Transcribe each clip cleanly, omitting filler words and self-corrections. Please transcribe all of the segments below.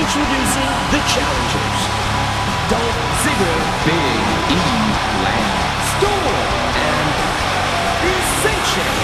Introducing the challengers, Dolph Ziggler, Big E, Lance Storm, and Ascension.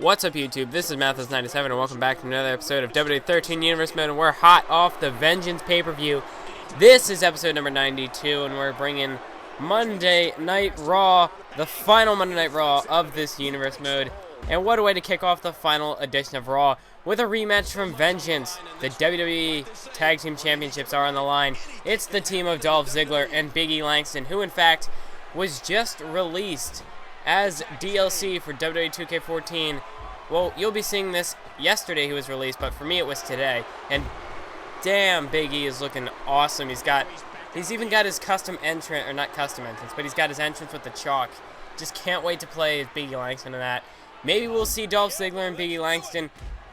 What's up, YouTube? This is Mathis97, and welcome back to another episode of WWE 13 Universe Mode, and we're hot off the Vengeance pay-per-view. This is episode number 92, and we're bringing Monday Night Raw, the final Monday Night Raw of this Universe Mode. And what a way to kick off the final edition of Raw with a rematch from Vengeance. The WWE Tag Team Championships are on the line. It's the team of Dolph Ziggler and Big E Langston, who in fact was just released as DLC for WWE 2K14. Well, you'll be seeing this yesterday he was released, but for me it was today. And damn, Big E is looking awesome. He's even got his custom entrance, or not custom entrance, but he's got his entrance with the chalk. Just can't wait to play as Big E Langston in that. Maybe we'll see Dolph Ziggler and Big E Langston.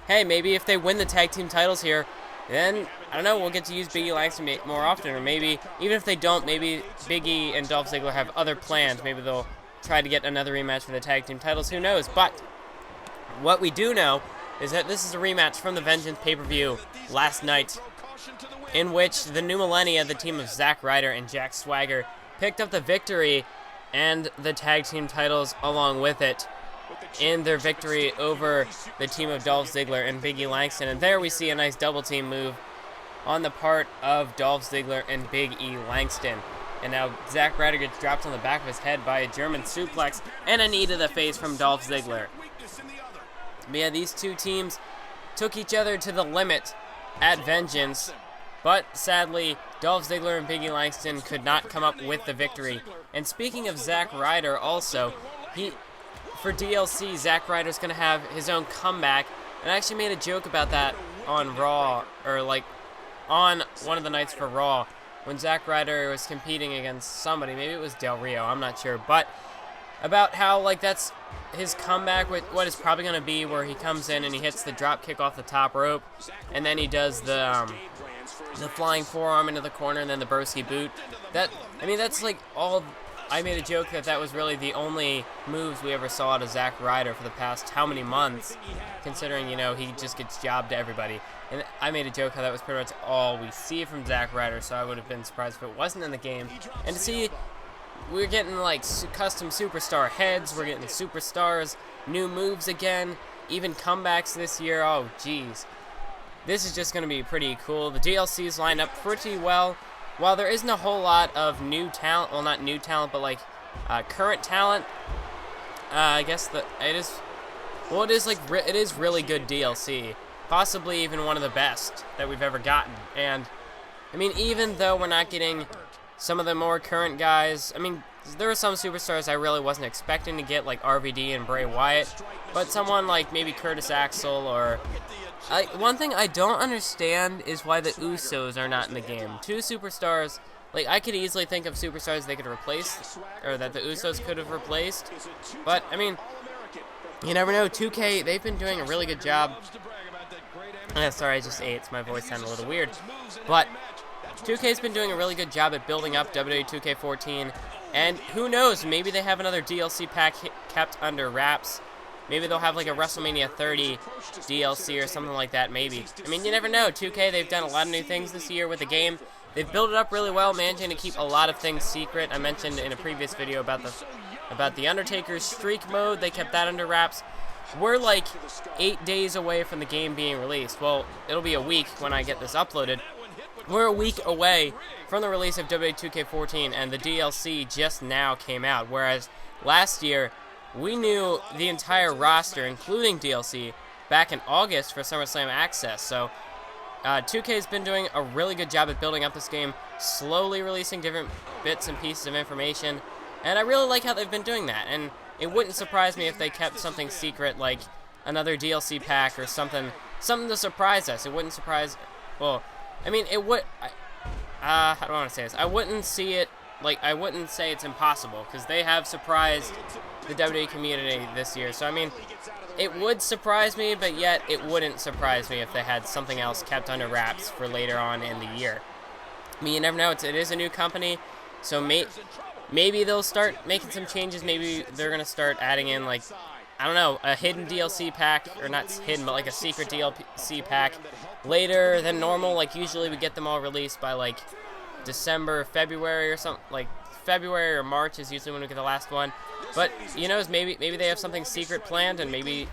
Hey, maybe if they win the tag team titles here, then, I don't know, we'll get to use Big E Langston more often. Or maybe, even if they don't, maybe Big E and Dolph Ziggler have other plans. Maybe they'll try to get another rematch for the tag team titles. Who knows? But what we do know is that this is a rematch from the Vengeance pay-per-view last night, in which the New Millennia, the team of Zack Ryder and Jack Swagger, picked up the victory and the tag team titles along with it in their victory over the team of Dolph Ziggler and Big E Langston. And there we see a nice double team move on the part of Dolph Ziggler and Big E Langston. And now Zack Ryder gets dropped on the back of his head by a German suplex and a knee to the face from Dolph Ziggler. But yeah, these two teams took each other to the limit at Vengeance. But sadly, Dolph Ziggler and Big E Langston could not come up with the victory. And speaking of Zack Ryder also, for DLC, Zack Ryder's going to have his own comeback. And I actually made a joke about that on Raw, or like on one of the nights for Raw, when Zack Ryder was competing against somebody. Maybe it was Del Rio, I'm not sure. But about how, like, that's his comeback with what is probably going to be where he comes in and he hits the drop kick off the top rope. And then he does the flying forearm into the corner and then the broski boot. That's like all. I made a joke that was really the only moves we ever saw out of Zack Ryder for the past how many months, considering, you know, he just gets jobbed to everybody. And I made a joke how that was pretty much all we see from Zack Ryder, so I would have been surprised if it wasn't in the game. And to see, we're getting, like, custom superstar heads, we're getting superstars, new moves again, even comebacks this year. Oh, jeez. This is just going to be pretty cool. The DLCs line up pretty well. While there isn't a whole lot of new talent, well, not new talent, but like current talent, I guess it is really good DLC, possibly even one of the best that we've ever gotten. And I mean, even though we're not getting some of the more current guys, I mean, there are some superstars I really wasn't expecting to get, like RVD and Bray Wyatt, but someone like maybe Curtis Axel or. One thing I don't understand is why the Usos are not in the game. Two superstars, like, I could easily think of superstars they could replace, or that the Usos could have replaced, but, I mean, you never know. 2K, they've been doing a really good job. Sorry, I just ate, so my voice sounded a little weird, but 2K's been doing a really good job at building up WWE 2K14, and who knows, maybe they have another DLC pack kept under wraps. Maybe they'll have like a WrestleMania 30 DLC or something like that, maybe. I mean, you never know. 2K, they've done a lot of new things this year with the game. They've built it up really well, managing to keep a lot of things secret. I mentioned in a previous video about the Undertaker's streak mode. They kept that under wraps. We're like 8 days away from the game being released. Well, it'll be a week when I get this uploaded. We're a week away from the release of WWE 2K14, and the DLC just now came out, whereas last year, we knew the entire roster, including DLC, back in August for SummerSlam Access. So, 2K's been doing a really good job at building up this game, slowly releasing different bits and pieces of information, and I really like how they've been doing that, and it wouldn't surprise me if they kept something secret, like another DLC pack or something to surprise us. It wouldn't surprise, well, I mean, it would, how do I want to say this? I wouldn't say it's impossible, because they have surprised the WWE community this year, so I mean, it would surprise me, but yet it wouldn't surprise me if they had something else kept under wraps for later on in the year. I mean, you never know. It is a new company, so maybe they'll start making some changes. Maybe they're going to start adding in, like, I don't know, a hidden DLC pack, or not hidden, but like a secret DLC pack later than normal. Like, usually we get them all released by, like, December, February, or something. Like, February or March is usually when we get the last one. But, you know, maybe they have something secret planned, and maybe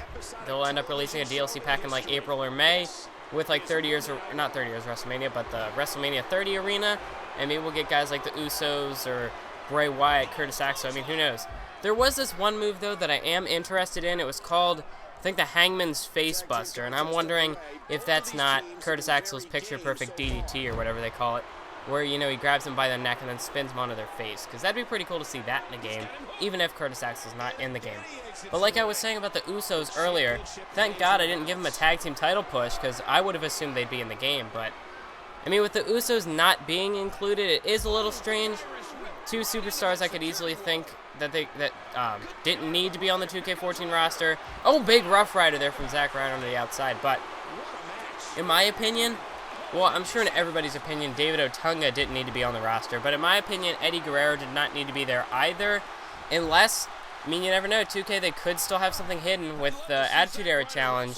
they'll end up releasing a DLC pack in, like, April or May with, like, 30 years, or not 30 years WrestleMania, but the WrestleMania 30 arena, and maybe we'll get guys like the Usos or Bray Wyatt, Curtis Axel. I mean, who knows? There was this one move, though, that I am interested in. It was called, I think, the Hangman's Face Buster, and I'm wondering if that's not Curtis Axel's picture-perfect DDT or whatever they call it, where, you know, he grabs him by the neck and then spins him onto their face, because that'd be pretty cool to see that in the game, even if Curtis Axel's not in the game. But like I was saying about the Usos earlier, thank God I didn't give them a tag team title push, because I would have assumed they'd be in the game, but, I mean, with the Usos not being included, it is a little strange. Two superstars I could easily think that didn't need to be on the 2K14 roster. Oh, big Rough Rider there from Zack Ryder on the outside, but in my opinion, well, I'm sure in everybody's opinion, David Otunga didn't need to be on the roster. But in my opinion, Eddie Guerrero did not need to be there either. Unless, I mean, you never know, 2K, they could still have something hidden with the Attitude Era Challenge.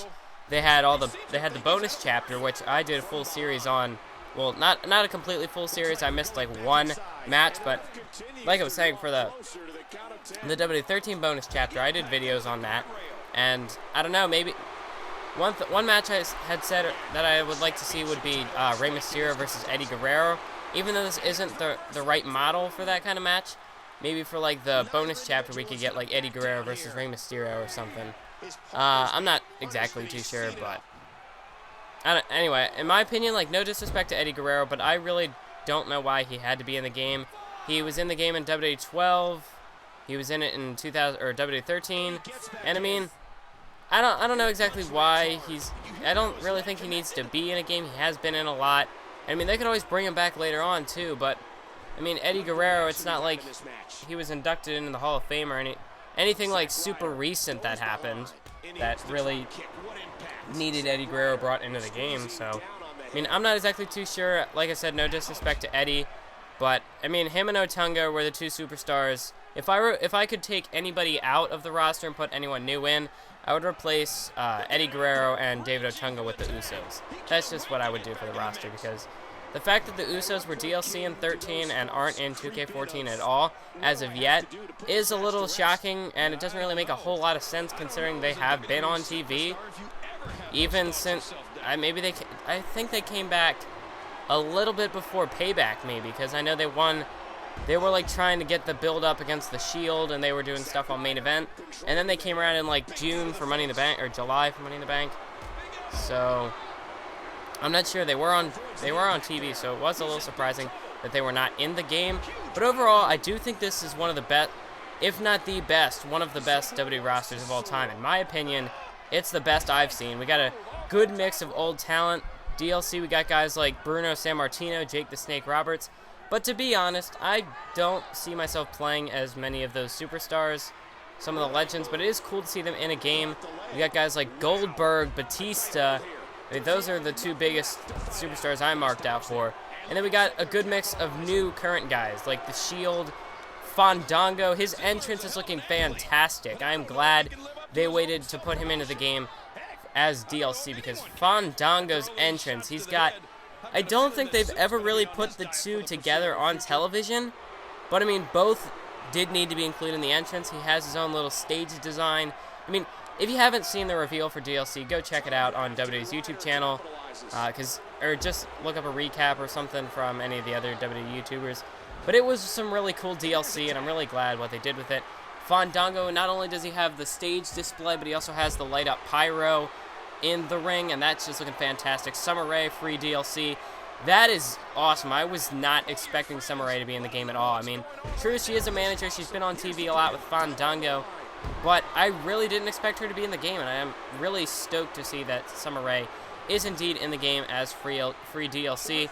They had the bonus chapter, which I did a full series on. Well, not a completely full series. I missed, like, one match. But like I was saying, for the WWE13 bonus chapter, I did videos on that. And I don't know, maybe One match I had said that I would like to see would be Rey Mysterio versus Eddie Guerrero. Even though this isn't the right model for that kind of match, maybe for like the bonus chapter we could get like Eddie Guerrero versus Rey Mysterio or something. I'm not exactly too sure, but anyway, in my opinion, like, no disrespect to Eddie Guerrero, but I really don't know why he had to be in the game. He was in the game in WWE 12. He was in it in 2000 or WWE 13, and I mean, I don't know exactly why I don't really think he needs to be in a game. He has been in a lot. I mean, they could always bring him back later on, too, but, I mean, Eddie Guerrero, it's not like he was inducted into the Hall of Fame or anything, like, super recent that happened that really needed Eddie Guerrero brought into the game, so, I mean, I'm not exactly too sure. Like I said, no disrespect to Eddie, but, I mean, him and Otunga were the two superstars. If I could take anybody out of the roster and put anyone new in, I would replace Eddie Guerrero and David Otunga with the Usos. That's just what I would do for the roster, because the fact that the Usos were DLC in 13 and aren't in 2K14 at all, as of yet, is a little shocking, and it doesn't really make a whole lot of sense considering they have been on TV. Even since, I think they came back a little bit before Payback, maybe, because I know they were like trying to get the build up against the Shield, and they were doing stuff on Main Event, and then they came around in like June for Money in the Bank, or July for Money in the Bank. So I'm not sure. They were on TV, so it was a little surprising that they were not in the game. But overall, I do think this is one of the best, if not the best, one of the best WWE rosters of all time. In my opinion, it's the best I've seen. We got a good mix of old talent. DLC, we got guys like Bruno Sammartino, Jake the Snake Roberts. But to be honest, I don't see myself playing as many of those superstars, some of the legends, but it is cool to see them in a game. We got guys like Goldberg, Batista. I mean, those are the two biggest superstars I marked out for. And then we got a good mix of new current guys, like the Shield, Fandango. His entrance is looking fantastic. I am glad they waited to put him into the game as DLC, because Fandango's entrance, I don't think they've ever really put the two together on television, but I mean, both did need to be included in the entrance. He has his own little stage design. I mean, if you haven't seen the reveal for DLC, go check it out on WWE's YouTube channel, or just look up a recap or something from any of the other WWE YouTubers. But it was some really cool DLC, and I'm really glad what they did with it. Fandango, not only does he have the stage display, but he also has the light-up pyro. in the ring, and that's just looking fantastic. Summer Rae, free DLC. That is awesome. I was not expecting Summer Rae to be in the game at all. I mean, true, she is a manager. She's been on TV a lot with Fandango, but I really didn't expect her to be in the game, and I am really stoked to see that Summer Rae is indeed in the game as free DLC.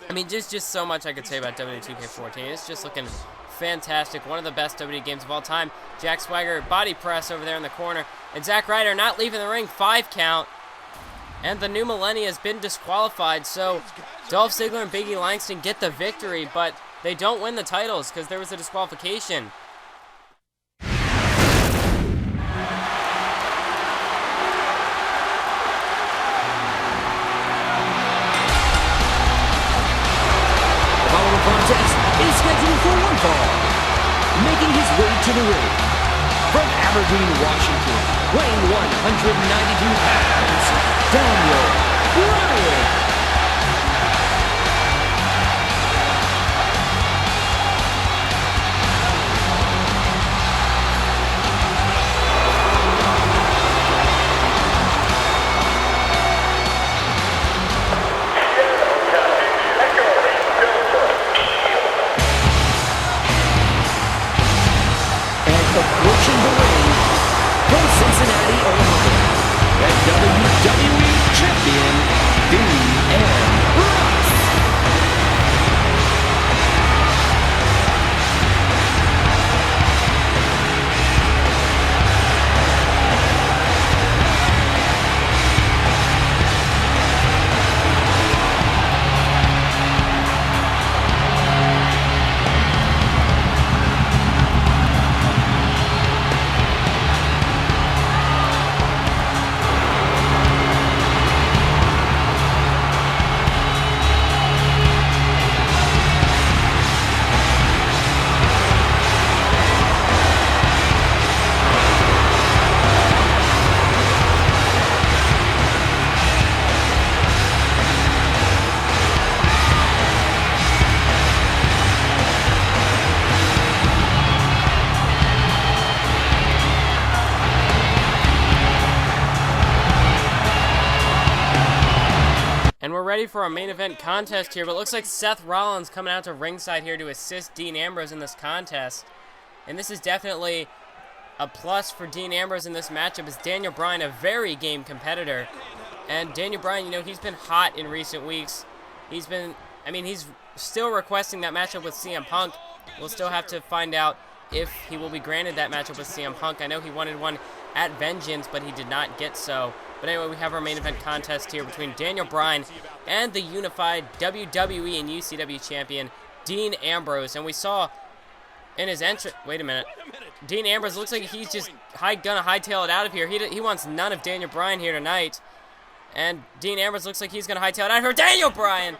I mean, just so much I could say about WWE 2K14. It's just looking fantastic. One of the best WWE games of all time. Jack Swagger, body press over there in the corner, and Zack Ryder not leaving the ring. 5 count. And the New Millennia has been disqualified, so Dolph Ziggler and Big E Langston get the victory, but they don't win the titles because there was a disqualification. The following contest is scheduled for one fall. Making his way to the ring, from Aberdeen, Washington, weighing 192 pounds, Daniel Bryan. Approaching the ring from Cincinnati, Ohio, the WWE Champion, Ambrose. And we're ready for our main event contest here, but it looks like Seth Rollins coming out to ringside here to assist Dean Ambrose in this contest. And this is definitely a plus for Dean Ambrose in this matchup, as Daniel Bryan, a very game competitor. And Daniel Bryan, you know, he's been hot in recent weeks. He's still requesting that matchup with CM Punk. We'll still have to find out if he will be granted that matchup with CM Punk. I know he wanted one at Vengeance, but he did not get so. But anyway, we have our main event contest here between Daniel Bryan and the unified WWE and UCW champion, Dean Ambrose. And we saw in his entrance... Wait a minute. Dean Ambrose looks like he's just gonna hightail it out of here. He wants none of Daniel Bryan here tonight. And Dean Ambrose looks like he's gonna hightail it out of here. Daniel Bryan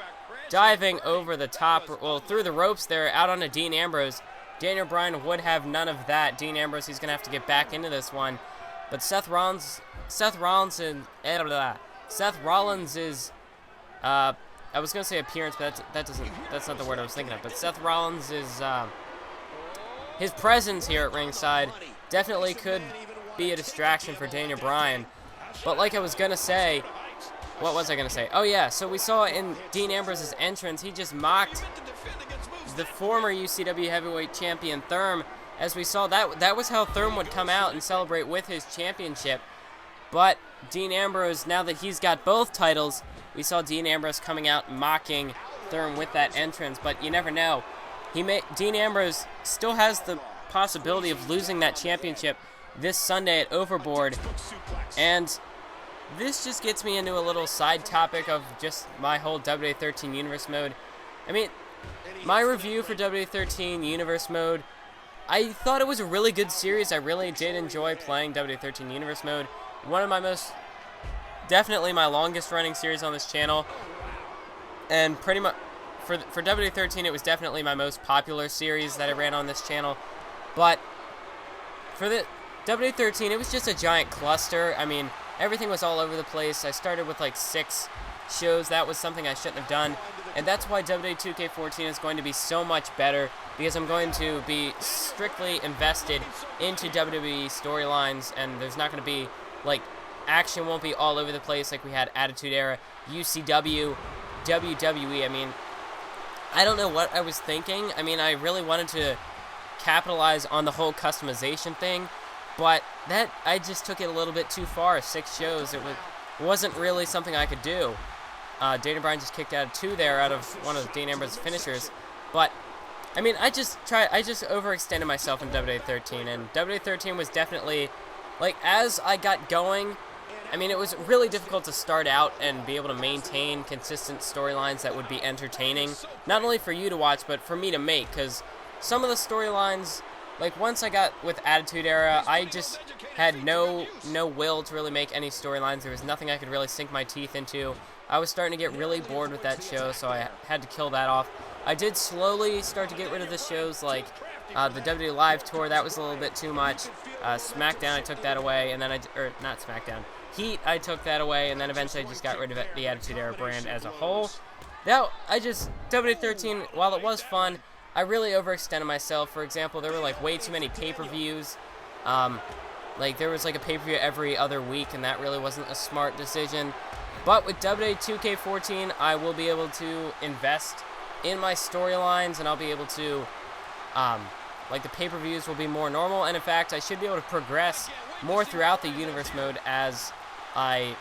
diving over the top, well, through the ropes there, out onto Dean Ambrose. Daniel Bryan would have none of that. Dean Ambrose, he's gonna have to get back into this one. But Seth Rollins is, I was gonna say appearance, but that's not the word I was thinking of. But Seth Rollins is, his presence here at ringside definitely could be a distraction for Daniel Bryan. But like I was gonna say, what was I gonna say? Oh yeah, so we saw in Dean Ambrose's entrance, he just mocked the former UCW heavyweight champion Therm. As we saw, that was how Therm would come out and celebrate with his championship. But Dean Ambrose, now that he's got both titles, we saw Dean Ambrose coming out mocking Therm with that entrance. But you never know. Dean Ambrose still has the possibility of losing that championship this Sunday at Overboard. And this just gets me into a little side topic of just my whole WWE 13 Universe mode. I mean, my review for WWE 13 Universe mode, I thought it was a really good series. I really did enjoy playing WWE 13 Universe mode. One of my definitely my longest running series on this channel. And pretty much, for WWE 13, it was definitely my most popular series that I ran on this channel. But for the WWE 13, it was just a giant cluster. I mean, everything was all over the place. I started with like 6 shows. That was something I shouldn't have done. And that's why WWE 2K14 is going to be so much better, because I'm going to be strictly invested into WWE storylines, and there's not going to be like action won't be all over the place like we had Attitude Era, UCW, WWE. I mean, I don't know what I was thinking. I mean, I really wanted to capitalize on the whole customization thing, but that I just took it a little bit too far. 6 shows, it wasn't really something I could do. Daniel Bryan just kicked out of 2 there out of one of Dean Ambrose's finishers, but I mean, I just overextended myself in WWE 13, and WWE 13 was definitely, like, as I got going, I mean, it was really difficult to start out and be able to maintain consistent storylines that would be entertaining, not only for you to watch, but for me to make, because some of the storylines, like, once I got with Attitude Era, I just had no will to really make any storylines. There was nothing I could really sink my teeth into. I was starting to get really bored with that show, so I had to kill that off. I did slowly start to get rid of the shows like the WWE Live Tour. That was a little bit too much. SmackDown, I took that away, and then not SmackDown. Heat, I took that away, and then eventually I just got rid of the Attitude Era brand as a whole. Now, WWE 13, while it was fun, I really overextended myself. For example, there were like way too many pay-per-views. Like there was like a pay-per-view every other week, and that really wasn't a smart decision. But with WWE 2K14, I will be able to invest in my storylines, and I'll be able to, like the pay-per-views will be more normal, and in fact, I should be able to progress more throughout the universe mode as I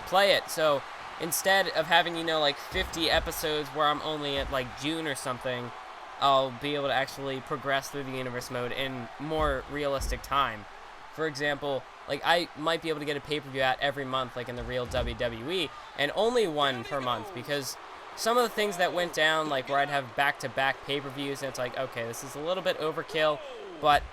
play it. So instead of having, you know, like 50 episodes where I'm only at like June or something, I'll be able to actually progress through the universe mode in more realistic time. For example, like I might be able to get a pay-per-view out every month, like in the real WWE, and only one per month, because some of the things that went down, like where I'd have back-to-back pay-per-views, and it's like, okay, this is a little bit overkill, but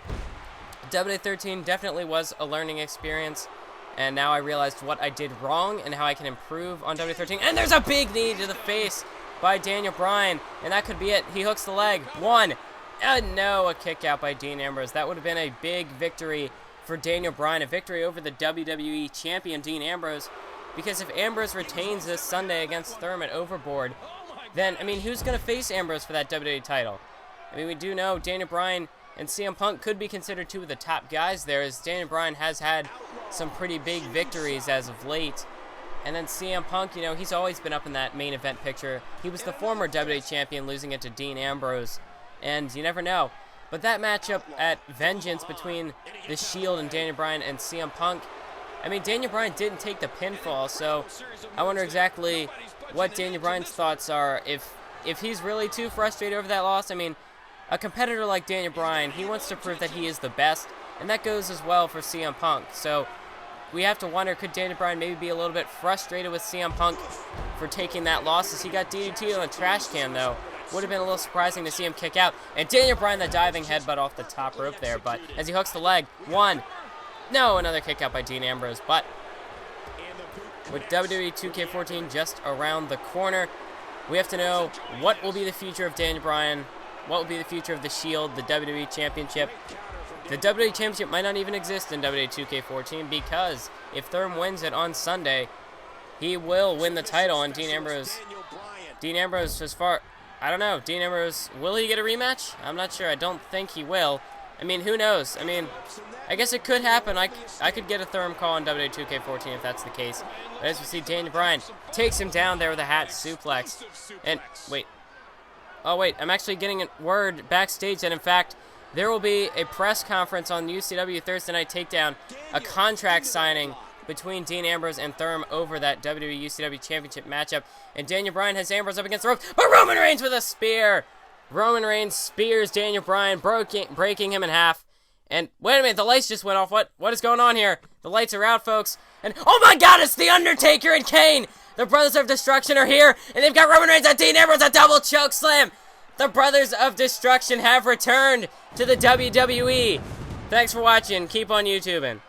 WWE 13 definitely was a learning experience, and now I realized what I did wrong and how I can improve on WWE 13. And there's a big knee to the face by Daniel Bryan, and that could be it. He hooks the leg. 1. No, a kick out by Dean Ambrose. That would have been a big victory for Daniel Bryan, a victory over the WWE champion Dean Ambrose, because if Ambrose retains this Sunday against Thurman Overboard, then, I mean, who's going to face Ambrose for that WWE title? I mean, we do know Daniel Bryan and CM Punk could be considered 2 of the top guys there, as Daniel Bryan has had some pretty big victories as of late. And then CM Punk, you know, he's always been up in that main event picture. He was the former WWE champion, losing it to Dean Ambrose, and you never know. But that matchup at Vengeance between The Shield and Daniel Bryan and CM Punk, I mean, Daniel Bryan didn't take the pinfall, so I wonder exactly what Daniel Bryan's thoughts are. If he's really too frustrated over that loss, I mean, a competitor like Daniel Bryan, he wants to prove that he is the best, and that goes as well for CM Punk. So we have to wonder, could Daniel Bryan maybe be a little bit frustrated with CM Punk for taking that loss, as he got DDT on a trash can, though. Would have been a little surprising to see him kick out. And Daniel Bryan, the diving headbutt off the top rope there, but as he hooks the leg, 1. No, another kick out by Dean Ambrose. But with WWE 2K14 just around the corner, we have to know what will be the future of Daniel Bryan, what will be the future of The Shield, the WWE Championship. The WWE Championship might not even exist in WWE 2K14, because if Thurman wins it on Sunday, he will win the title, and Dean Ambrose, as far, I don't know, Dean Ambrose, will he get a rematch? I'm not sure. I don't think he will. I mean, who knows? I mean, I guess it could happen. I could get a Thurman call on WWE 2K14 if that's the case. But as we see, Daniel Bryan takes him down there with a hat suplex. And, wait. Oh, wait. I'm actually getting a word backstage that, in fact, there will be a press conference on UCW Thursday Night Takedown, a contract signing between Dean Ambrose and Thurman over that WWE UCW Championship matchup. And Daniel Bryan has Ambrose up against the ropes, but Roman Reigns with a spear. Roman Reigns spears Daniel Bryan, breaking him in half. And wait a minute, the lights just went off. What is going on here? The lights are out, folks. And oh my God, it's The Undertaker and Kane. The Brothers of Destruction are here, and they've got Roman Reigns and Dean Ambrose, a double choke slam. The Brothers of Destruction have returned to the WWE. Thanks for watching. Keep on YouTubing.